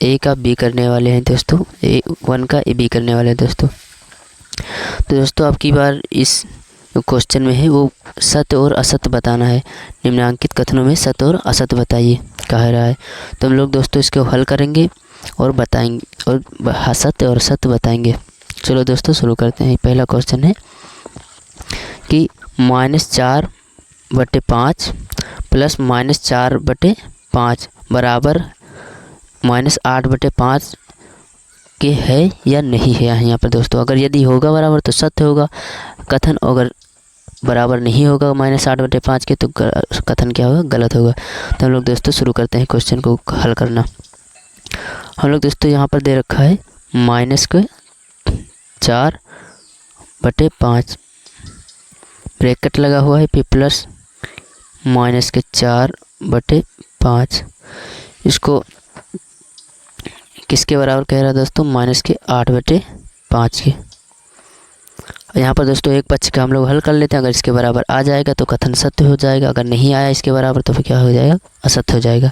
ए का बी करने वाले हैं दोस्तों, ए 1 का ए बी करने वाले हैं दोस्तों। तो दोस्तों आपकी बार इस क्वेश्चन में है वो सत्य और असत्य बताना है। निम्नांकित कथनों में सत्य और असत्य बताइए कह रहा है। तो हम लोग दोस्तों इसको हल करेंगे और बताएंगे और सत्य और असत्य बताएंगे। चलो दोस्तों शुरू करते हैं। पहला क्वेश्चन है कि -4/5 प्लस -4/5 बराबर -8/5 के है या नहीं है यहाँ पर दोस्तों। अगर यदि होगा बराबर तो सत्य होगा कथन, अगर बराबर नहीं होगा -8/5 के तो कथन क्या होगा, गलत होगा। तो हम लोग दोस्तों शुरू करते हैं क्वेश्चन को हल करना। हम लोग दोस्तों यहाँ पर दे रखा है -4/5 ब्रैकेट लगा हुआ है, फिर प्लस -4/5 इसको किसके बराबर कह रहा है दोस्तों, -8/5 के। यहाँ पर दोस्तों एक पक्ष का हम लोग हल कर लेते हैं। अगर इसके बराबर आ जाएगा तो कथन सत्य हो जाएगा, अगर नहीं आया इसके बराबर तो फिर क्या हो जाएगा, असत्य हो जाएगा।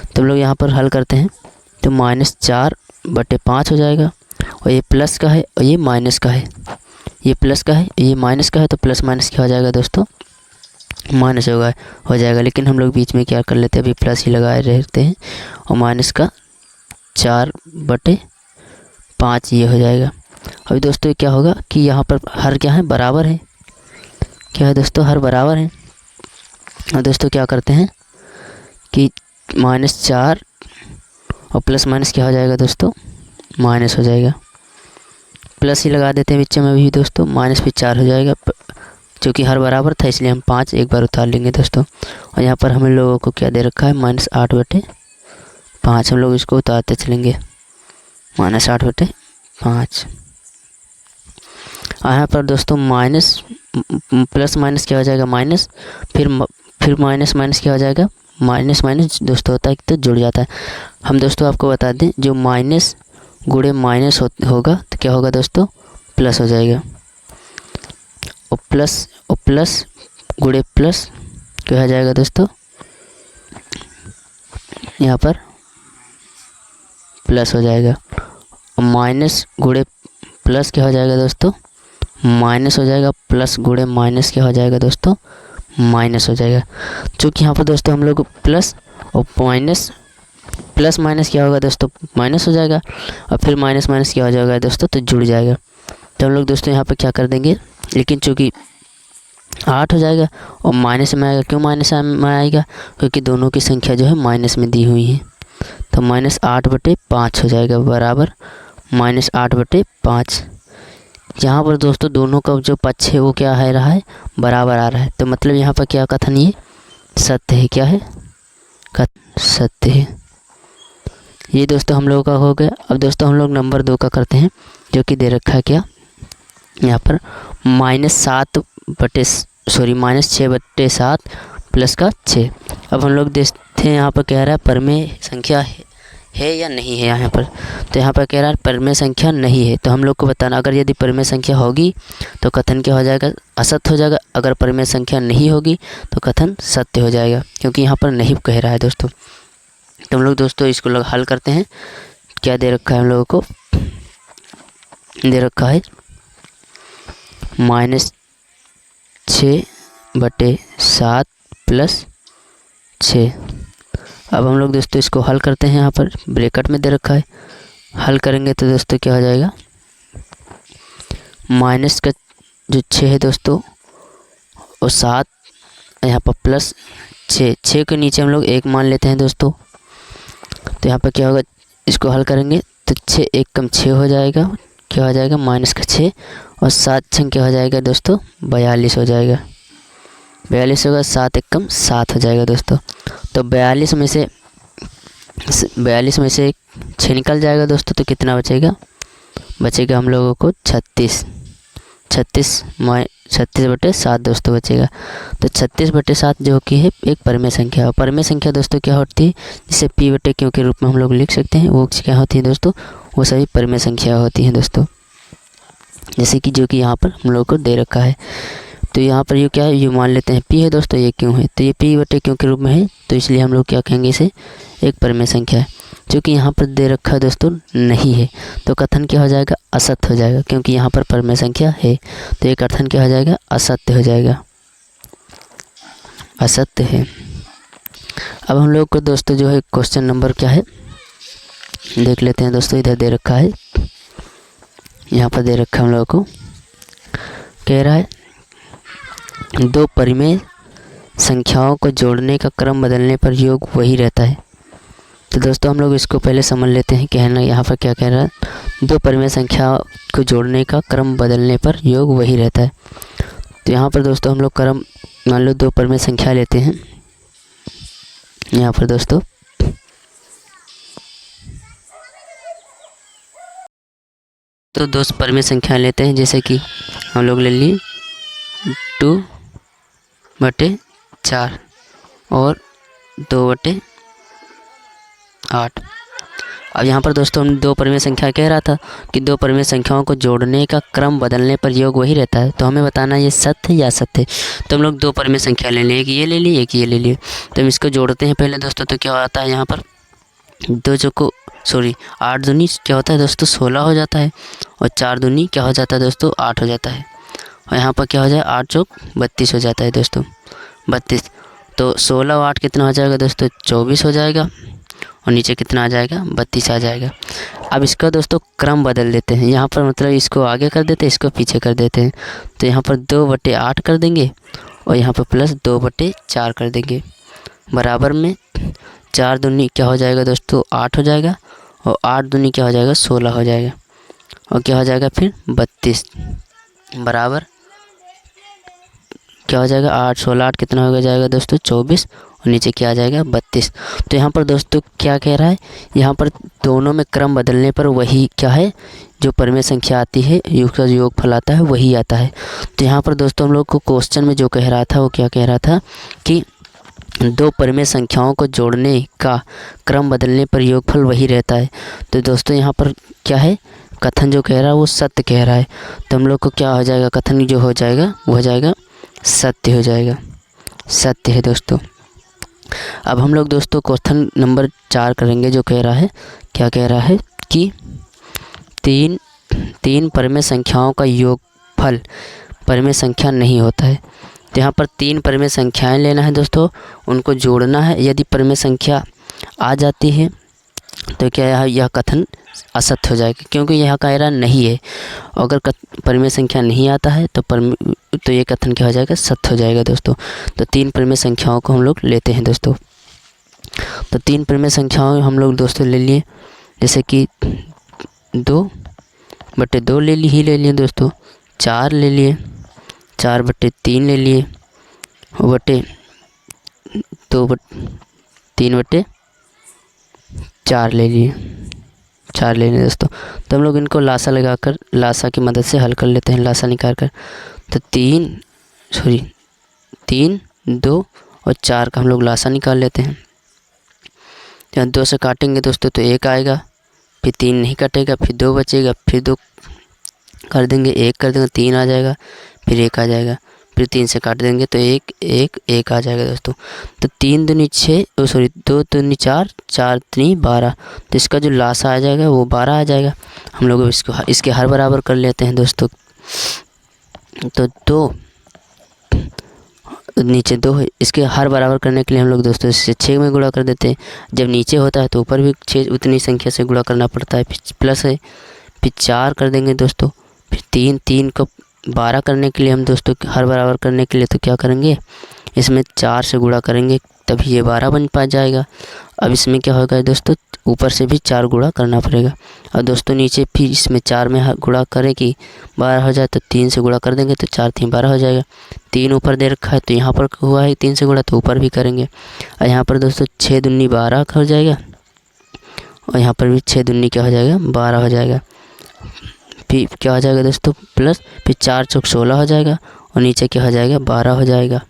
तो हम लोग यहाँ पर हल करते हैं तो -4/5 हो जाएगा, और ये प्लस का है और ये माइनस का है, ये प्लस का है ये माइनस का है, तो प्लस माइनस क्या हो जाएगा दोस्तों, माइनस हो जाएगा। लेकिन हम लोग बीच में क्या कर लेते हैं, अभी प्लस ही लगाए रहते हैं, और माइनस का 4/5 ये हो जाएगा। अभी दोस्तों क्या होगा कि यहाँ पर हर क्या है, बराबर है। क्या है दोस्तों, हर बराबर है। और दोस्तों क्या करते हैं कि -4 और प्लस माइनस क्या हो जाएगा दोस्तों, माइनस हो जाएगा। प्लस ही लगा देते हैं बीच में भी दोस्तों, माइनस भी 4 हो जाएगा। चूँकि हर बराबर था इसलिए हम 5 एक बार उतार लेंगे दोस्तों। और यहाँ पर हम लोगों को क्या दे रखा है, -8/5। हम लोग इसको उतारते चलेंगे, -8/5। यहाँ पर दोस्तों माइनस प्लस माइनस क्या हो जाएगा, माइनस, फिर माइनस माइनस क्या हो जाएगा, माइनस माइनस दोस्तों होता है तो जुड़ जाता है। हम दोस्तों आपको बता दें, जो माइनस गुणे माइनस होगा तो क्या होगा दोस्तों, प्लस हो जाएगा। और प्लस गुणे प्लस क्या हो जाएगा दोस्तों, यहाँ पर प्लस हो जाएगा। और माइनस गुणे प्लस क्या हो जाएगा दोस्तों, माइनस हो जाएगा। प्लस गुणे माइनस क्या हो जाएगा दोस्तों, माइनस हो जाएगा। चूँकि यहाँ पर दोस्तों हम लोग प्लस और माइनस, प्लस माइनस क्या होगा दोस्तों, माइनस हो जाएगा, और फिर माइनस माइनस क्या हो जाएगा दोस्तों, तो जुड़ जाएगा। तो हम लोग दोस्तों यहाँ पर क्या कर देंगे, लेकिन चूँकि 8 हो जाएगा और माइनस में आएगा। क्यों माइनस में आएगा, क्योंकि दोनों की संख्या जो है माइनस में दी हुई है। तो -8/5 हो जाएगा बराबर -8/5। यहाँ पर दोस्तों दोनों का जो पक्ष है वो क्या है रहा है, बराबर आ रहा है। तो मतलब यहाँ पर क्या कथन, ये सत्य है। क्या है, सत्य है। ये दोस्तों हम लोगों का हो गया। अब दोस्तों हम लोग नंबर 2 का करते हैं, जो कि दे रखा है क्या, यहाँ पर -6/7 प्लस का 6। अब हम लोग देखते हैं यहाँ पर कह रहा है परमेय संख्या है या नहीं है यहाँ पर। तो यहाँ पर कह रहा है परमेय संख्या नहीं है। तो हम लोग को बताना, अगर यदि परमेय संख्या होगी तो कथन क्या हो जाएगा, असत्य हो जाएगा। अगर परमेय संख्या नहीं होगी तो कथन सत्य हो जाएगा, क्योंकि यहाँ पर नहीं कह रहा है दोस्तों। तो हम लोग दोस्तों इसको हल करते हैं। क्या दे रखा है हम लोगों को, दे रखा है -6/7 प्लस 6। अब हम लोग दोस्तों इसको हल करते हैं। यहाँ पर ब्रैकेट में दे रखा है, हल करेंगे तो दोस्तों क्या हो जाएगा, माइनस का जो 6 है दोस्तों और 7, यहाँ पर प्लस 6 के नीचे हम लोग 1 मान लेते हैं दोस्तों। तो यहाँ पर क्या होगा, इसको हल करेंगे तो 6 1 कम 6 हो जाएगा। क्या हो जाएगा, -6 और 7 6 क्या हो जाएगा दोस्तों, 42 हो जाएगा। 42 होगा, 7 1 कम 7 हो जाएगा दोस्तों। तो 42 में से 6 निकल जाएगा दोस्तों, तो कितना बचेगा, बचेगा हम लोगों को 36 36/7 दोस्तों बचेगा। तो 36/7 जो कि है एक परमेय संख्या है। परमेय संख्या दोस्तों क्या होती है, जिसे p/q के रूप में हम लोग लिख सकते हैं, वो क्या होती है दोस्तों, वो सभी परमेय संख्या होती हैं दोस्तों। जैसे कि जो कि यहाँ पर हम लोग को दे रखा है। तो यहाँ पर ये क्या है, ये मान लेते हैं p है दोस्तों, ये क्यों है, तो ये p/q के रूप में है, तो इसलिए हम लोग क्या कहेंगे, इसे एक परमेय संख्या है। क्योंकि यहाँ पर दे रखा है दोस्तों नहीं है, तो कथन क्या हो जाएगा, असत्य हो जाएगा, क्योंकि यहाँ पर परमेय संख्या है, तो ये कथन क्या हो जाएगा, असत्य हो जाएगा, असत्य है। अब हम लोग को दोस्तों जो है क्वेश्चन नंबर क्या है देख लेते हैं दोस्तों। इधर दे रखा है, यहाँ पर दे रखा है हम लोगों को, कह रहा है दो परिमेय संख्याओं को जोड़ने का क्रम बदलने पर योग वही रहता है। तो दोस्तों हम लोग इसको पहले समझ लेते हैं। कहना यहाँ पर क्या कह रहा है, दो परिमेय संख्या को जोड़ने का क्रम बदलने पर योग वही रहता है। तो यहाँ पर दोस्तों हम लोग क्रम, मान लो दो परिमेय संख्या लेते हैं यहाँ पर दोस्तों, तो दो परिमेय संख्या लेते हैं, जैसे कि हम लोग ले लिए 2/4 और 2/8। अब यहाँ पर दोस्तों हम दो परिमेय संख्या कह रहा था कि दो परिमेय संख्याओं को जोड़ने का क्रम बदलने पर योग वही रहता है, तो हमें बताना ये सत्य है या असत्य है। तो हम लोग दो परिमेय संख्या ले लिए, एक ये ले लिए, एक ये ले लिए। तो हम इसको जोड़ते हैं पहले दोस्तों, तो क्या आता है यहाँ पर 8 दूनी क्या होता है दोस्तों 16 हो जाता है, और 4 दूनी क्या हो जाता है दोस्तों 8 हो जाता है, और यहाँ पर क्या हो जाए 8 चौक 32 हो जाता है दोस्तों 32। तो 16 और 8 कितना हो जाएगा दोस्तों 24 हो जाएगा, और नीचे कितना आ जाएगा 32 आ जाएगा। अब इसका दोस्तों क्रम बदल देते हैं, यहाँ पर मतलब इसको आगे कर देते हैं, इसको पीछे कर देते हैं। तो यहाँ पर 2/8 कर देंगे, और यहाँ पर प्लस 2/4 कर देंगे, बराबर में 4 दूनी क्या हो जाएगा दोस्तों 8 हो जाएगा, और 8 दूनी क्या हो जाएगा 16 हो जाएगा, और क्या हो जाएगा फिर 32, बराबर क्या हो जाएगा 8 16 8 कितना हो जाएगा दोस्तों 24, और नीचे क्या आ जाएगा 32। तो यहाँ पर दोस्तों क्या कह रहा है, यहाँ पर दोनों में क्रम बदलने पर वही क्या है, जो परिमेय संख्या आती है उसका जो योगफल आता है वही आता है। तो यहाँ पर दोस्तों हम लोग को क्वेश्चन में जो कह रहा था वो क्या कह रहा था कि दो परिमेय संख्याओं को जोड़ने का क्रम बदलने पर योगफल वही रहता है। तो दोस्तों यहाँ पर क्या है, कथन जो कह रहा है वो सत्य कह रहा है, तो हम लोग को क्या हो जाएगा, कथन जो हो जाएगा वो हो जाएगा सत्य हो जाएगा, सत्य है दोस्तों। अब हम लोग दोस्तों क्वेश्चन नंबर 4 करेंगे, जो कह रहा है, क्या कह रहा है कि तीन परिमेय संख्याओं का योगफल परिमेय संख्या नहीं होता है। तो यहाँ पर 3 परिमेय संख्याएं लेना है दोस्तों, उनको जोड़ना है। यदि परिमेय संख्या आ जाती है तो क्या यह कथन असत्य हो जाएगा, क्योंकि यह कह रहा नहीं है। अगर परिमेय संख्या नहीं आता है तो ये कथन क्या हो जाएगा, सत्य हो जाएगा दोस्तों। तो 3 परिमेय संख्याओं को हम लोग लेते हैं दोस्तों। तो 3 परिमेय संख्याओं हम लोग दोस्तों ले लिए, जैसे कि 2/2 ले लिए दोस्तों, 4 ले लिए, 4/3 ले लिए, और 3/4 ले लिए, 4 ले लिए दोस्तों। तो हम लोग इनको लासा लगाकर, लासा की मदद से हल कर लेते हैं, लासा निकाल कर। तो 3, 2 और 4 का हम लोग लासा निकाल लेते हैं। जब 2 से काटेंगे दोस्तों तो 1 आएगा, फिर 3 नहीं कटेगा, फिर 2 बचेगा, फिर 2 कर देंगे, 1 कर देंगे, 3 आ जाएगा, फिर 1 आ जाएगा, फिर 3 से काट देंगे तो 1 आ जाएगा दोस्तों। तो 3 दूनी 6, 2 दूनी 4, 4 3 12, तो इसका जो लासा आ जाएगा वो 12 आ जाएगा। हम लोग इसके हर बराबर कर लेते हैं दोस्तों। तो 2 नीचे 2 है, इसके हर बराबर करने के लिए हम लोग दोस्तों इससे 6 में गुणा कर देते हैं। जब नीचे होता है तो ऊपर भी 6 उतनी संख्या से गुणा करना पड़ता है, फिर प्लस है, फिर 4 कर देंगे दोस्तों, फिर 3 को 12 करने के लिए हम दोस्तों हर बराबर करने के लिए तो क्या करेंगे, इसमें 4 से गुणा करेंगे तभी ये 12 बन पा जाएगा। अब इसमें क्या होगा दोस्तों, ऊपर से भी 4 गुणा करना पड़ेगा, और दोस्तों नीचे फिर इसमें 4 में गुणा करें कि 12 हो जाए तो 3 से गुणा कर देंगे तो 4 3 12 हो जाएगा। 3 ऊपर दे रखा है तो यहाँ पर हुआ है 3 से गुणा, तो ऊपर भी करेंगे, और यहाँ पर दोस्तों 6 दूनी 12 हो जाएगा, और यहाँ पर भी 6 दूनी क्या हो जाएगा 12 हो जाएगा। फिर क्या हो जाएगा दोस्तों प्लस, फिर 4 चौक 16 हो जाएगा, और नीचे क्या हो जाएगा 12 हो जाएगा।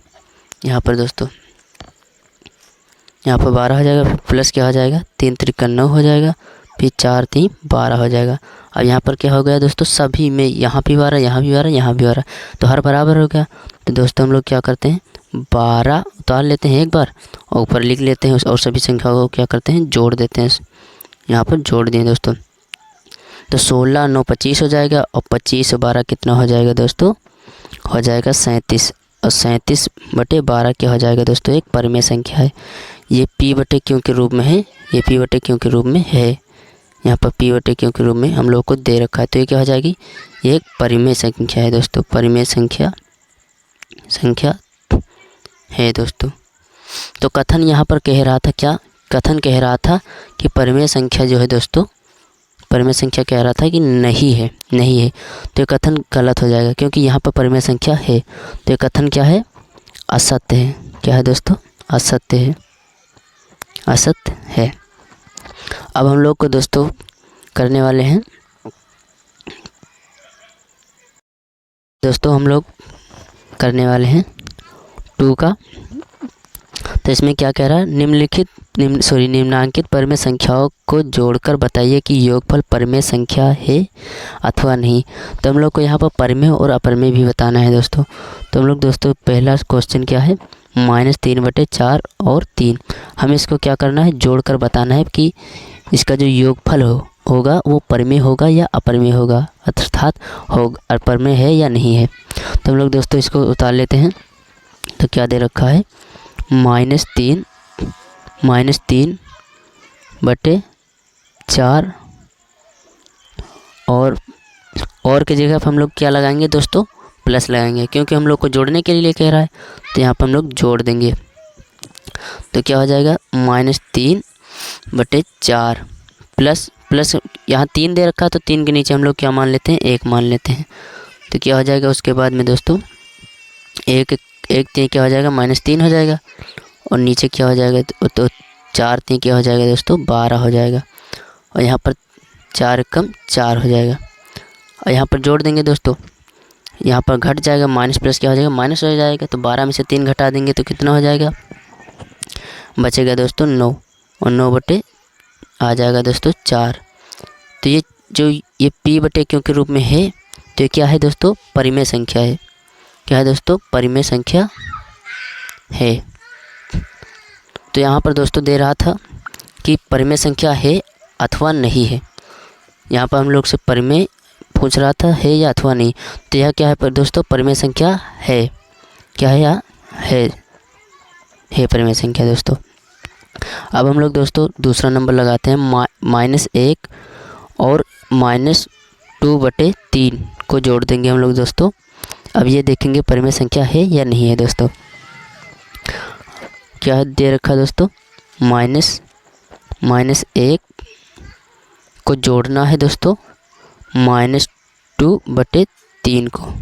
यहाँ पर दोस्तों यहाँ पर 12 हो जाएगा, फिर प्लस क्या हो जाएगा 3 त्रिक 9 हो जाएगा, फिर 4 3 12 हो जाएगा। अब यहाँ पर क्या हो गया दोस्तों, सभी में यहाँ भी 12, यहाँ भी 12, यहाँ भी 12, तो हर बराबर हो गया। तो दोस्तों हम लोग क्या करते हैं 12 उतार लेते हैं एक बार, और ऊपर लिख लेते हैं और सभी संख्याओं को क्या करते हैं जोड़ देते हैं, यहाँ पर जोड़ दिए दोस्तों। तो 16 9 25 हो जाएगा और 25 और 12 कितना हो जाएगा दोस्तों, हो जाएगा 37। और 37/12 क्या हो जाएगा दोस्तों, एक परिमेय संख्या है। ये p/q के रूप में है, ये p/q के रूप में है। यहाँ पर p/q के रूप में हम लोग को दे रखा है। तो ये क्या हो जाएगी, ये एक परिमेय संख्या है दोस्तों, परिमेय संख्या है दोस्तों। तो कथन यहाँ पर कह रहा था क्या, कथन कह रहा था कि परिमेय संख्या जो है दोस्तों, परिमेय संख्या कह रहा था कि नहीं है। तो ये कथन गलत हो जाएगा, क्योंकि यहाँ पर परिमेय संख्या है। तो ये कथन क्या है, असत्य है। क्या है दोस्तों, असत्य है। अब हम लोग को दोस्तों करने वाले हैं दोस्तों, हम लोग करने वाले हैं 2 का। तो इसमें क्या कह रहा है, निम्नांकित परिमेय संख्याओं को जोड़कर बताइए कि योगफल परिमेय संख्या है अथवा नहीं। तो हम लोग को यहाँ पर परिमेय और अपरिमेय भी बताना है दोस्तों। तो हम लोग दोस्तों पहला क्वेश्चन क्या है, -3/4 और 3। हमें इसको क्या करना है, जोड़कर बताना है कि इसका जो योगफल होगा वो परिमेय होगा या अपरिमेय होगा, अर्थात अपरिमेय है या नहीं है। तो हम लोग दोस्तों इसको उतार लेते हैं। तो क्या दे रखा है, -3/4 और के जगह पर हम लोग क्या लगाएंगे दोस्तों, प्लस लगाएंगे, क्योंकि हम लोग को जोड़ने के लिए कह रहा है। तो यहाँ पर हम लोग जोड़ देंगे। तो क्या हो जाएगा, -3/4 प्लस यहाँ 3 दे रखा है, तो 3 के नीचे हम लोग क्या मान लेते हैं, 1 मान लेते हैं। तो क्या हो जाएगा उसके बाद में दोस्तों, एक 3 क्या हो जाएगा, -3 हो जाएगा। और नीचे क्या हो जाएगा, तो 4 3 क्या हो जाएगा दोस्तों, 12 हो जाएगा। और यहाँ पर 4 कम 4 हो जाएगा। और यहाँ पर जोड़ देंगे दोस्तों, यहाँ पर घट जाएगा, माइनस प्लस क्या हो जाएगा, माइनस हो जाएगा। तो 12 में से 3 घटा देंगे तो कितना हो जाएगा, बचेगा दोस्तों 9। और 9 आ जाएगा दोस्तों 4। तो ये p/q के रूप में है। तो ये क्या है दोस्तों, परिमेय संख्या है। क्या है दोस्तों, परिमेय संख्या है। तो यहाँ पर दोस्तों दे रहा था कि परिमेय संख्या है अथवा नहीं है। यहाँ पर हम लोग से परिमेय पूछ रहा था, है या अथवा नहीं। तो यह क्या है पर दोस्तों, परिमेय संख्या है। क्या है, या है परिमेय संख्या दोस्तों। अब हम लोग दोस्तों दूसरा नंबर लगाते हैं, -1 और -2/3 को जोड़ देंगे हम लोग दोस्तों। अब ये देखेंगे परिमेय संख्या है या नहीं है दोस्तों। क्या दे रखा दोस्तों, -1 को जोड़ना है दोस्तों -2/3 को।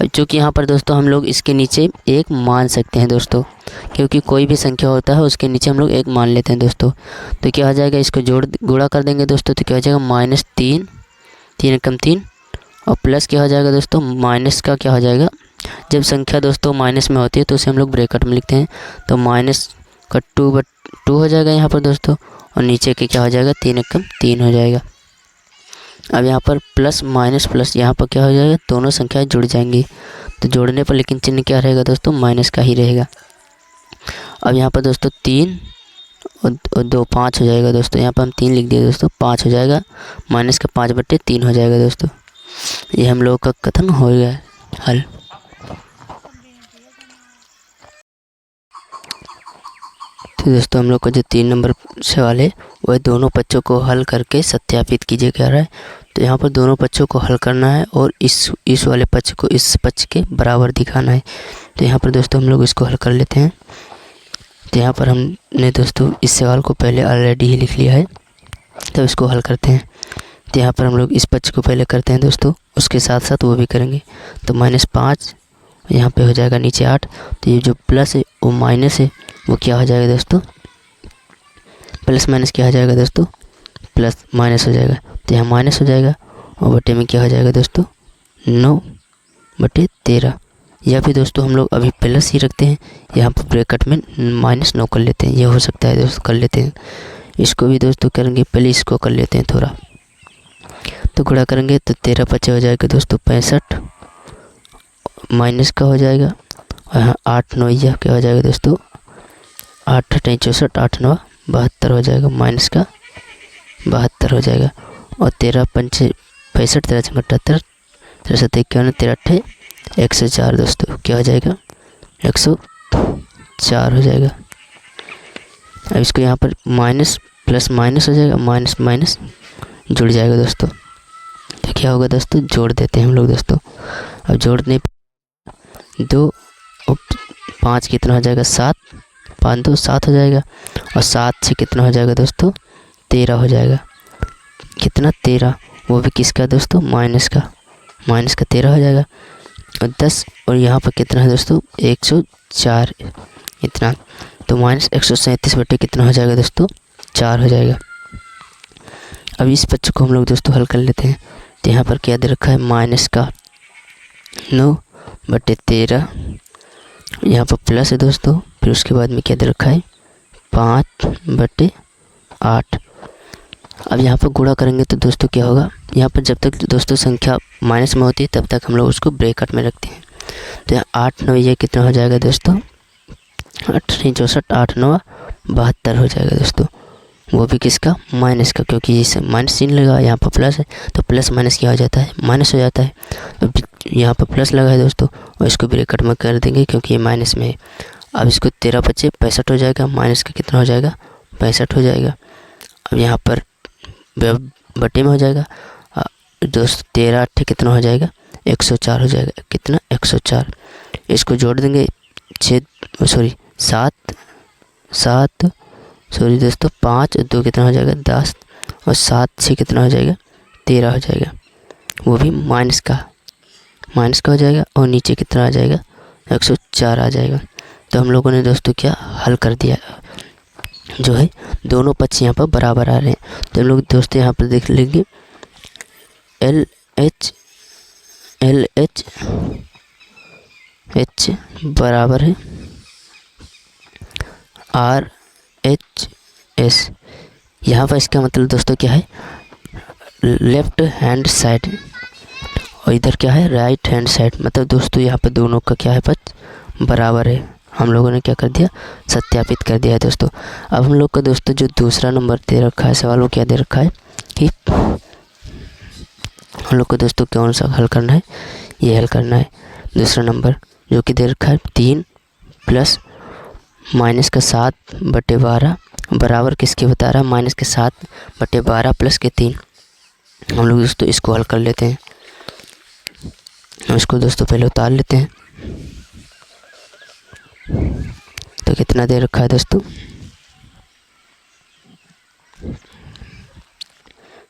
चूँकि यहाँ पर दोस्तों हम लोग इसके नीचे 1 मान सकते हैं दोस्तों, क्योंकि कोई भी संख्या होता है उसके नीचे हम लोग 1 मान लेते हैं दोस्तों। तो क्या हो जाएगा, इसको गुणा कर देंगे दोस्तों। तो क्या हो जाएगा, -3 3 कम 3 और प्लस क्या हो जाएगा दोस्तों, माइनस का क्या हो जाएगा, जब संख्या दोस्तों माइनस में होती है तो उसे हम लोग ब्रैकेट में लिखते हैं। तो माइनस का 2 हो जाएगा यहाँ पर दोस्तों। और नीचे के क्या हो जाएगा, 3 कम 3 हो जाएगा। अब यहाँ पर प्लस माइनस प्लस, यहाँ पर क्या हो जाएगा, दोनों संख्याएं जुड़ जाएंगी। तो जोड़ने पर लेकिन चिन्ह क्या रहेगा दोस्तों, माइनस का ही रहेगा। अब यहाँ पर दोस्तों 3 और 2 5 हो जाएगा दोस्तों। यहाँ पर हम 3 लिख दिए दोस्तों, 5 हो जाएगा। माइनस का 5/3 हो जाएगा दोस्तों। ये हम लोग का कथन हो गया हल। तो दोस्तों हम लोग का जो 3 नंबर सवाल है वह दोनों पक्षों को हल करके सत्यापित कीजिए कह रहा है। तो यहाँ पर दोनों पक्षों को हल करना है और इस वाले पक्ष को इस पक्ष के बराबर दिखाना है। तो यहाँ पर दोस्तों हम लोग इसको हल कर लेते हैं। तो यहाँ पर हमने दोस्तों इस सवाल को पहले ऑलरेडी ही लिख लिया है, तो इसको हल करते हैं। तो यहाँ पर हम लोग इस पक्ष को पहले करते हैं दोस्तों, उसके साथ साथ वो भी करेंगे। तो -5 यहाँ पे हो जाएगा नीचे 8। तो ये जो प्लस है वो माइनस है, वो क्या हो जाएगा दोस्तों, प्लस माइनस क्या हो जाएगा दोस्तों, प्लस माइनस हो जाएगा। तो यहाँ माइनस हो जाएगा और बटे में क्या हो जाएगा दोस्तों, 9/13। या फिर दोस्तों हम लोग अभी प्लस ही रखते हैं, यहाँ पर ब्रैकेट में -9 कर लेते हैं। ये हो सकता है दोस्तों, कर लेते हैं। इसको भी दोस्तों करेंगे, पहले इसको कर लेते हैं थोड़ा। तो गुणा करेंगे तो 13 5 हो जाएगा दोस्तों 65, माइनस का हो जाएगा। और यहाँ 8 9 यह क्या हो जाएगा दोस्तों, 8 8 64 8 9 72 हो जाएगा। माइनस का 72 हो जाएगा। और 13 पंचे 65, 13 छः 78, 13 7 51, 13 8 104 दोस्तों, क्या हो जाएगा 104 हो जाएगा। अब इसको यहाँ पर माइनस प्लस माइनस हो जाएगा, माइनस माइनस जुड़ जाएगा दोस्तों। तो क्या होगा दोस्तों, जोड़ देते हैं हम लोग दोस्तों। अब जोड़ने 2 और 5 कितना हो जाएगा 7, 5 2 7 हो जाएगा। और 7 से कितना हो जाएगा दोस्तों 13 हो जाएगा। कितना 13, वो भी किसका दोस्तों माइनस का 13 हो जाएगा। और 10 और यहाँ पर कितना है दोस्तों 104 इतना, तो माइनस 137 बटे कितना हो जाएगा दोस्तों 4 हो जाएगा। अब इस बच्चे को हम लोग दोस्तों हल कर लेते हैं। तो यहाँ पर क्या दे रखा है माइनस का 9 बटे 13, यहाँ पर प्लस है दोस्तों। फिर उसके बाद में क्या दे रखा है 5 बटे 8। अब यहाँ पर गुणा करेंगे तो दोस्तों क्या होगा, यहाँ पर जब तक दोस्तों संख्या माइनस में होती है तब तक हम लोग उसको ब्रैकेट में रखते हैं। तो यहाँ 8 9 ये कितना हो जाएगा दोस्तों 8 64, 8 9 72 हो जाएगा दोस्तों। वो भी किसका माइनस का, क्योंकि इस माइनस चिन्ह लगा, यहाँ पर प्लस है तो प्लस माइनस क्या हो जाता है माइनस हो जाता है। अब यहाँ पर प्लस लगा है दोस्तों और इसको ब्रैकेट में कर देंगे क्योंकि ये माइनस में है। अब इसको 13 बचे 65 हो जाएगा, माइनस का कितना हो जाएगा 65 हो जाएगा। अब यहाँ पर बटे में हो जाएगा दोस्तों 13 8 कितना हो जाएगा 104 हो जाएगा। कितना 104, इसको जोड़ देंगे 7 सॉरी दोस्तों 5 और 2 कितना हो जाएगा 10 और 7 से कितना हो जाएगा 13 हो जाएगा। वो भी माइनस का हो जाएगा और नीचे कितना आ जाएगा 104 आ जाएगा। तो हम लोगों ने दोस्तों क्या हल कर दिया, जो है दोनों पक्ष यहाँ पर बराबर आ रहे हैं। तो हम लोग दोस्तों यहाँ पर देख लेंगे एल एच बराबर है RHS। यहाँ पर इसका मतलब दोस्तों क्या है लेफ्ट हैंड साइड और इधर क्या है राइट हैंड साइड। मतलब दोस्तों यहाँ पर दोनों का क्या है पक्ष बराबर है। हम लोगों ने क्या कर दिया सत्यापित कर दिया है दोस्तों। अब हम लोग का दोस्तों जो दूसरा नंबर दे रखा है सवाल वो क्या दे रखा है कि हम लोग को दोस्तों कौन सा हल करना है, ये हल करना है दूसरा नंबर जो कि दे रखा है 3 प्लस माइनस का 7 बटे 12 बराबर किसके बता रहा है माइनस के 7 बटे 12 प्लस के 3। हम लोग दोस्तों इसको हल कर लेते हैं। हम इसको दोस्तों पहले उतार लेते हैं। तो कितना दे रखा है दोस्तों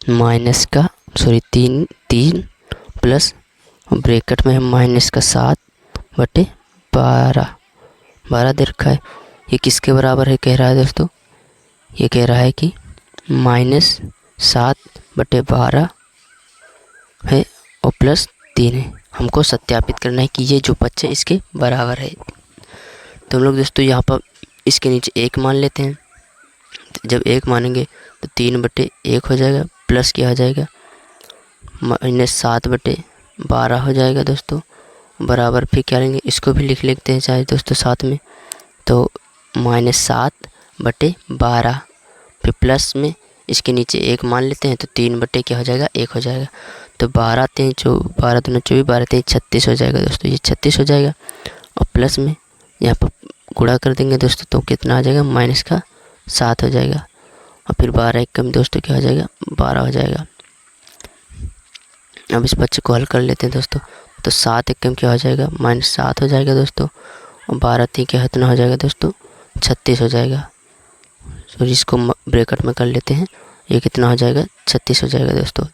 माइनस का 3 प्लस ब्रैकेट में है माइनस का 7 बटे 12 दे रखा है। ये किसके बराबर है कह रहा है दोस्तों, ये कह रहा है कि माइनस 7 बटे 12 है और प्लस 3 है। हमको सत्यापित करना है कि ये जो पक्ष है इसके बराबर है। तो हम लोग दोस्तों यहाँ पर इसके नीचे 1 मान लेते हैं। तो जब 1 मानेंगे तो 3 बटे 1 हो जाएगा, प्लस क्या हो जाएगा माइनस 7 बटे 12 हो जाएगा दोस्तों, बराबर फिर क्या लेंगे इसको भी लिख लेते हैं चाहे दोस्तों साथ में। तो माइनस 7 बटे 12 फिर प्लस में इसके नीचे 1 मान लेते हैं तो 3 बटे क्या हो जाएगा 1 हो जाएगा। तो 12 3 12 2 24 12 3 36 हो जाएगा दोस्तों, ये 36 हो जाएगा। और प्लस में यहाँ पर गुणा कर देंगे दोस्तों तो कितना आ जाएगा माइनस का 7 हो जाएगा। और फिर 12 1 कम दोस्तों क्या हो जाएगा 12 हो जाएगा। अब इस बच्चे को हल कर लेते हैं दोस्तों। तो 7 1 कम क्या हो जाएगा माइनस 7 हो जाएगा दोस्तों। और 12 3 क्या कितना हो जाएगा दोस्तों 36 हो जाएगा। तो इसको ब्रैकेट में कर लेते हैं, ये कितना हो जाएगा 36 हो जाएगा दोस्तों,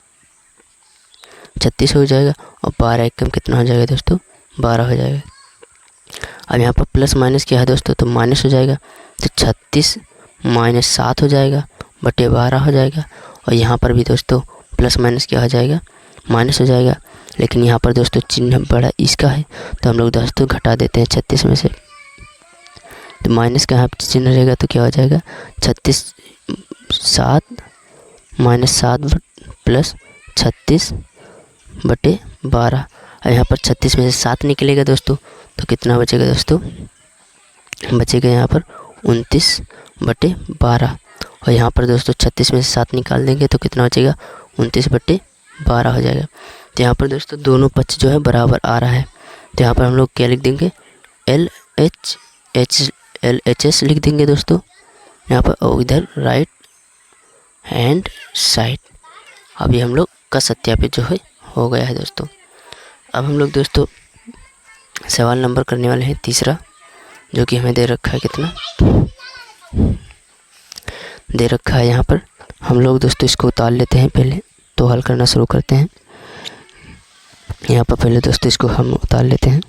36 हो जाएगा। और 12 1 कम कितना हो जाएगा दोस्तों 12 हो जाएगा। अब यहाँ पर प्लस माइनस क्या है दोस्तों तो माइनस हो जाएगा। तो 36 माइनस 7 हो जाएगा बटे 12 हो जाएगा। और यहाँ पर भी दोस्तों प्लस माइनस क्या हो जाएगा माइनस हो जाएगा। लेकिन यहाँ पर दोस्तों चिन्ह बड़ा इसका है तो हम लोग दोस्तों घटा देते हैं 36 में से। तो माइनस का यहाँ पर चिन्ह रहेगा तो क्या हो जाएगा 36 7 माइनस 7 प्लस 36 बटे 12। और यहाँ पर 36 में से 7 निकलेगा दोस्तों तो कितना बचेगा दोस्तों, बचेगा यहाँ पर 29 बटे 12। और यहाँ पर दोस्तों 36 में से 7 निकाल देंगे तो कितना बचेगा, 29/12 हो जाएगा। तो यहाँ पर दोस्तों दोनों पक्ष जो है बराबर आ रहा है। तो यहाँ पर हम लोग क्या लिख देंगे, LHS लिख देंगे दोस्तों यहाँ पर, और इधर राइट हैंड साइड। अभी हम लोग का सत्यापित जो है हो गया है दोस्तों। अब हम लोग दोस्तों सवाल नंबर करने वाले हैं तीसरा, जो कि हमें दे रखा है, कितना दे रखा है यहाँ पर। हम लोग दोस्तों इसको उतार लेते हैं पहले, तो हल करना शुरू करते हैं। यहाँ पर पहले दोस्तों इसको हम उतार लेते हैं।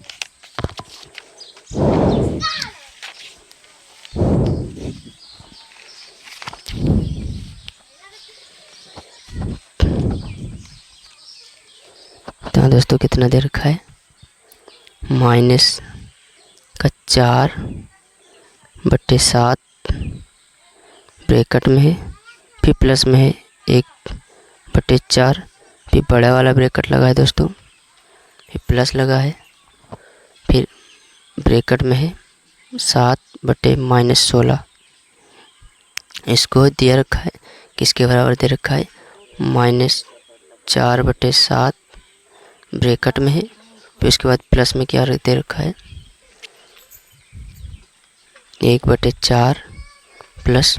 तो दोस्तों कितना दे रखा है, -4/7 ब्रैकेट में है, फिर प्लस में है 1/4, फिर बड़ा वाला ब्रैकेट लगा है दोस्तों, फिर प्लस लगा है, फिर ब्रैकेट में है 7/-16। इसको दिया रखा है, किसके बराबर दे रखा है, -4/7 ब्रैकेट में है, फिर उसके बाद प्लस में क्या दे रखा है, 1/4 प्लस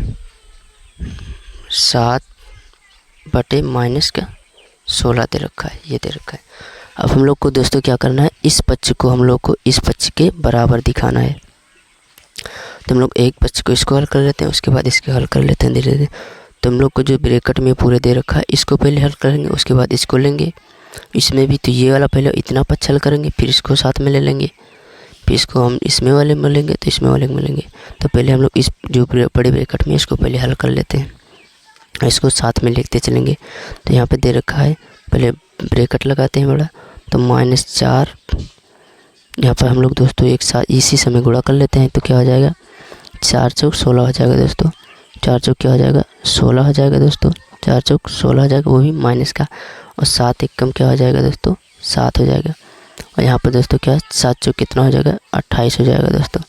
7/-16 दे रखा है, ये दे रखा है। अब हम लोग को दोस्तों क्या करना है, इस पक्ष को हम लोग को इस पक्ष के बराबर दिखाना है। तो हम लोग एक पक्ष को इसको हल कर लेते हैं, उसके बाद इसके हल कर लेते हैं धीरे धीरे। तो हम लोग को जो ब्रैकेट में पूरे दे रखा है, इसको पहले हल करेंगे, उसके बाद इसको लेंगे। इसमें भी तो ये वाला पहले इतना पक्ष हल करेंगे, फिर इसको साथ में ले लेंगे, फिर इसको हम इसमें वाले में लेंगे, तो इसमें वाले में लेंगे। तो पहले हम लोग इस जो बड़े ब्रैकेट में इसको पहले हल कर लेते हैं, इसको साथ में लिखते चलेंगे। तो यहाँ पे दे रखा है, पहले ब्रैकेट लगाते हैं बड़ा, तो -4, यहाँ पर हम लोग दोस्तों एक साथ इसी समय गुणा कर लेते हैं। तो क्या हो जाएगा, 4 चौक 16 हो जाएगा दोस्तों, 4 चौक क्या हो जाएगा, 16 हो जाएगा दोस्तों, 4 चौक 16 हो जाएगा, वो भी माइनस का, और 7 एक कम क्या हो जाएगा दोस्तों, 7 हो जाएगा। और यहाँ पर दोस्तों क्या 7 चौक कितना हो जाएगा, 28 हो जाएगा दोस्तों,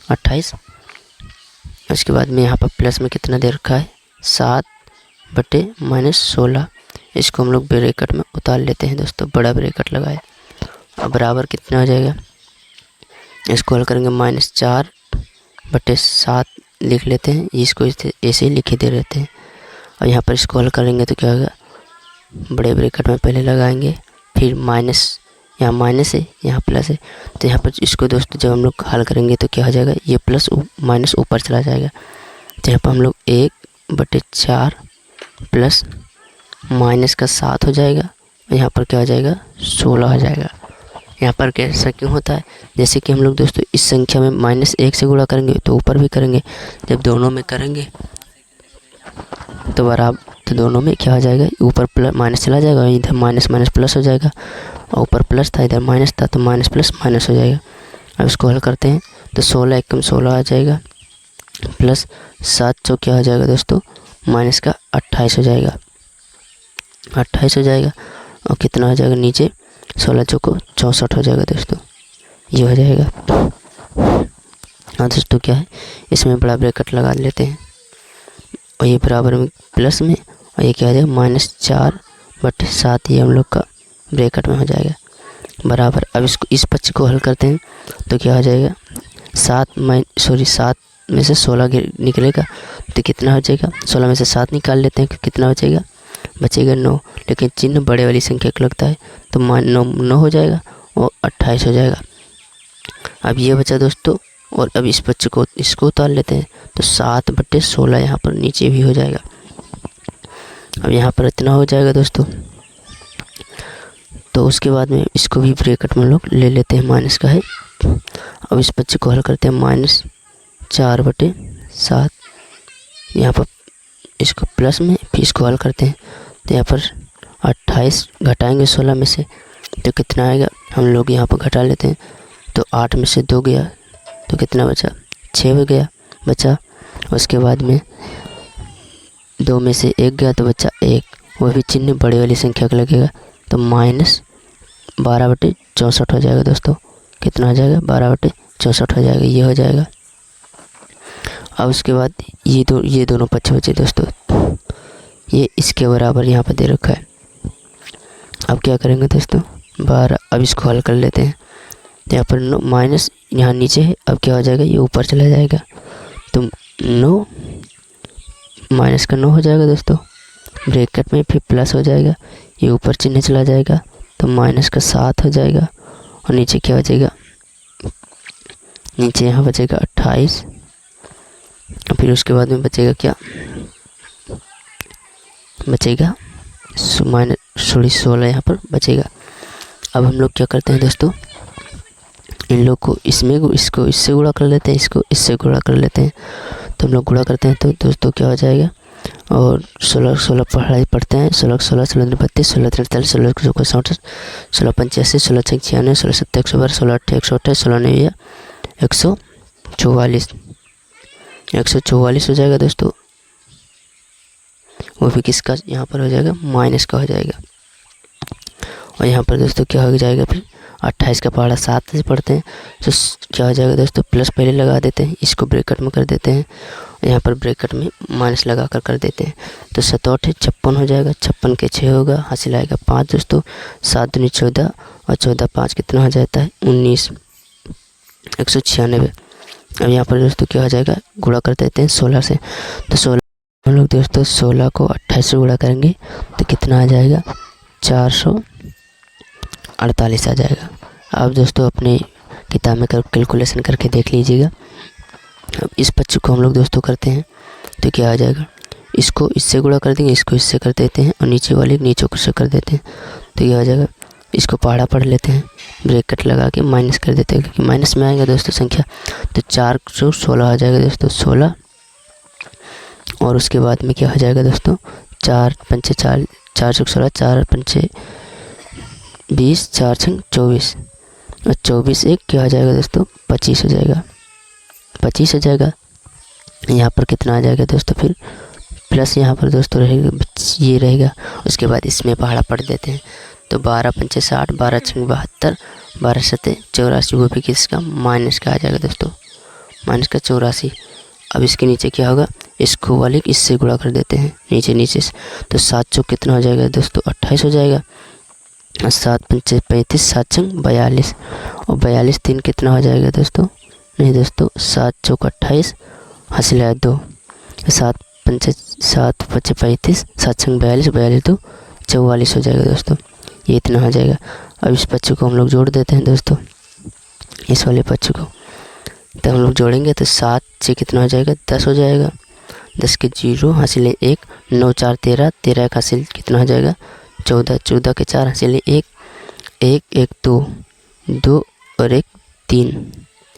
28। उसके बाद में यहाँ पर प्लस में कितना दे रखा है, 7/-16। इसको हम लोग ब्रैकेट में उतार लेते हैं दोस्तों, बड़ा ब्रैकेट लगाए, और बराबर कितना हो जाएगा, इसको हल करेंगे, -4/7 लिख लेते हैं, इसको ऐसे ही लिखे दे रहते हैं। और यहाँ पर इसको हल करेंगे तो क्या होगा, बड़े ब्रैकेट में पहले लगाएंगे, फिर माइनस, यहाँ माइनस है, यहाँ प्लस है। तो यहाँ पर इसको दोस्तों जब हम लोग हल करेंगे तो क्या हो जाएगा, ये प्लस माइनस ऊपर चला जाएगा। तो यहाँ पर हम लोग 1/4 प्लस माइनस का 7 हो जाएगा, और यहाँ पर क्या हो जाएगा, 16 हो जाएगा। यहाँ पर कैसा क्यों होता है, जैसे कि हम लोग दोस्तों इस संख्या में -1 से गुणा करेंगे तो ऊपर भी करेंगे, जब दोनों में करेंगे तो बराबर, तो दोनों में क्या हो जाएगा, ऊपर प्लस माइनस चला जाएगा, इधर माइनस माइनस प्लस हो जाएगा, और ऊपर प्लस था इधर माइनस था, तो माइनस प्लस माइनस हो जाएगा। अब इसको हल करते हैं, तो 16 एकम 16 आ जाएगा, प्लस 7 चौक क्या हो जाएगा दोस्तों, माइनस का 28 हो जाएगा, 28 हो जाएगा। और कितना हो जाएगा नीचे, 16 चौको 64 हो जाएगा दोस्तों, ये हो जाएगा। हाँ दोस्तों क्या है, इसमें बड़ा ब्रैकेट लगा लेते हैं, और ये बराबर में प्लस में, और ये क्या हो जाएगा, -4/7, ये हम लोग का ब्रैकेट में हो जाएगा बराबर। अब इसको इस पक्ष को हल करते हैं तो क्या हो जाएगा, 7 में से 16 निकलेगा, तो कितना हो जाएगा, 16 में से 7 निकाल लेते हैं, कितना बचेगा, बचेगा 9, लेकिन चिन्ह बड़े वाली संख्या को लगता है, तो 9 हो जाएगा और 28 हो जाएगा। अब ये बचा दोस्तों, और अब इस बच्चे को इसको उतार लेते हैं, तो 7/16 यहाँ पर नीचे भी हो जाएगा। अब यहाँ पर इतना हो जाएगा दोस्तों, तो उसके बाद में इसको भी ब्रैकेट में लोग ले लेते हैं, माइनस का है। अब इस बच्चे को हल करते हैं, -4/7, यहाँ पर इसको प्लस में, फिर इसको हल करते हैं, तो यहाँ पर 28 घटाएंगे 16 में से, तो कितना आएगा, हम लोग यहाँ पर घटा लेते हैं, तो 8 में से 2 गया, तो कितना बचा, 6 हो गया बचा। उसके बाद में 2 में से 1 गया तो बचा 1, वह भी चिन्ह बड़े वाली संख्या का लगेगा, तो -12/64 हो जाएगा दोस्तों, कितना हो जाएगा, 12/64 हो जाएगा, ये हो जाएगा। अब उसके बाद ये दोनों पक्ष बचे दोस्तों, ये इसके बराबर यहाँ पर दे रखा है। अब क्या करेंगे दोस्तों, 12। अब इसको हल कर लेते हैं। तो यहाँ पर 9 माइनस यहाँ नीचे है, अब क्या हो जाएगा, ये ऊपर चला जाएगा। तो 9 माइनस का 9 हो जाएगा दोस्तों, ब्रैकेट में फिर प्लस हो जाएगा, ये ऊपर चिन्ह चला जाएगा तो माइनस का 7 हो जाएगा। और नीचे क्या बचेगा, नीचे यहाँ बचेगा 28। फिर उसके बाद में बचेगा क्या, बचेगा माइनस 16 यहाँ पर बचेगा। अब हम लोग क्या करते हैं दोस्तों, इन लोग को इसको इससे गुणा कर लेते हैं, इसको इससे गुणा कर लेते हैं। तो हम लोग गुणा करते हैं तो दोस्तों क्या हो जाएगा, और 16 पढ़ाई पढ़ते हैं, 16 16 16 32 16 43 16 64 16 85 16 96 16 17 112 16 128 16 9 144 हो जाएगा दोस्तों। वो भी किसका यहाँ पर हो जाएगा, माइनस का हो जाएगा। और यहाँ पर दोस्तों क्या हो जाएगा, फिर 28 का पहाड़ा 7 से पढ़ते हैं तो क्या हो जाएगा दोस्तों, प्लस पहले लगा देते हैं, इसको ब्रैकेट में कर देते हैं, यहाँ पर ब्रैकेट में माइनस लगा कर देते हैं। तो 7 8 56 हो जाएगा, 56 के 6 होगा, हासिल आएगा 5 दोस्तों। 7 दूनी 14 और 14 5 कितना हो जाता है, 19 196। अब यहाँ पर दोस्तों क्या हो जाएगा, गुणा कर देते हैं 16 से। तो 16 हम लोग दोस्तों 16 को 28 से गुणा करेंगे तो कितना आ जाएगा, 448 आ जाएगा। अब दोस्तों अपने किताब में कैलकुलेशन करके देख लीजिएगा। अब इस पक्ष को हम लोग दोस्तों करते हैं तो क्या आ जाएगा, इसको इससे गुणा कर देंगे, इसको इससे कर देते हैं और नीचे वाले नीचे को से कर देते हैं। तो क्या आ जाएगा, इसको पहाड़ा पढ़ लेते हैं, ब्रैकेट लगा के माइनस कर देते हैं क्योंकि माइनस में आएगा दोस्तों संख्या। तो 416 आ जाएगा दोस्तों 16। और उसके बाद में क्या हो जाएगा दोस्तों, 4 पंचे 4 4 16 4 पंचे 20 4 6 24 और 24 1 क्या हो जाएगा दोस्तों, 25 हो जाएगा, 25 हो जाएगा। यहाँ पर कितना आ जाएगा दोस्तों, फिर प्लस यहाँ पर दोस्तों रहेगा, ये रहेगा। उसके बाद इसमें पहाड़ा पढ़ देते हैं तो 12 पंचे 60 12 6 72 12 7 84, वो भी किसका, माइनस का आ जाएगा दोस्तों, माइनस का 84। अब इसके नीचे क्या होगा, इसको वाले इससे गुणा कर देते हैं नीचे से। तो 7 चौक कितना हो जाएगा दोस्तों, 28 हो जाएगा। 7 पंचे 35 7 6 42 और 42 3 कितना हो जाएगा दोस्तों, नहीं दोस्तों 7 चौक 28 हासिल है 2। 7 पंचे 35 7 6 42 42 2 44 हो जाएगा दोस्तों, ये इतना हो जाएगा। अब इस पक्ष को हम लोग जोड़ देते हैं दोस्तों, इस वाले पक्ष को तो हम लोग जोड़ेंगे तो 7 से कितना हो जाएगा, 10 हो जाएगा। 10 के 0 हासिल है 1 9 4 13 13 का हासिल कितना हो जाएगा, 14 14 के 4 हासिल है 1 1 1 2 2 और 1 3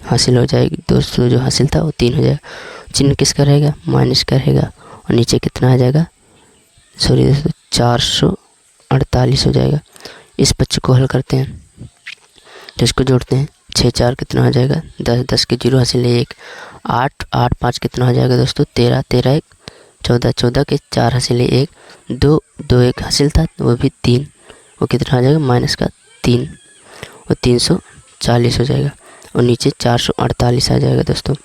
हासिल हो जाएगी दोस्तों, जो हासिल था वो 3 हो जाएगा। चिन्ह किसका रहेगा, माइनस का रहेगा। और नीचे कितना आ जाएगा, सॉरी दोस्तों 448 हो जाएगा। इस पक्ष को हल करते हैं तो इसको जोड़ते हैं, 6 4 कितना हो जाएगा, 10 10 के 0 हासिल है 1 8 8 5 कितना हो जाएगा दोस्तों, 13 13 1 14 14 के 4 हासिल है 1 2 2 1 हासिल था वो भी 3, वो कितना हो जाएगा, माइनस का 3 और 340 हो जाएगा। और नीचे 448 आ जाएगा दोस्तों।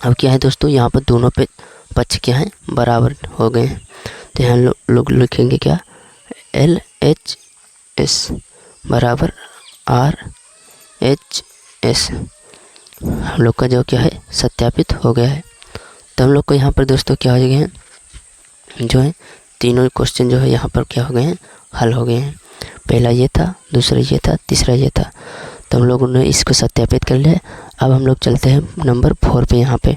अब क्या है दोस्तों, यहाँ पर दोनों पे पक्ष क्या है, बराबर हो गए हैं। तो यहाँ लोग लिखेंगे क्या, LHS बराबर RHS। हम लोग का जो क्या है सत्यापित हो गया है। तो हम लोग को यहाँ पर दोस्तों क्या हो गए हैं, जो है तीनों क्वेश्चन जो है यहाँ पर क्या हो गए हैं, हल हो गए हैं। पहला ये था, दूसरा ये था, तीसरा ये था। तो हम लोगों ने इसको सत्यापित कर लिया। अब हम लोग चलते हैं नंबर 4 पे। यहाँ पे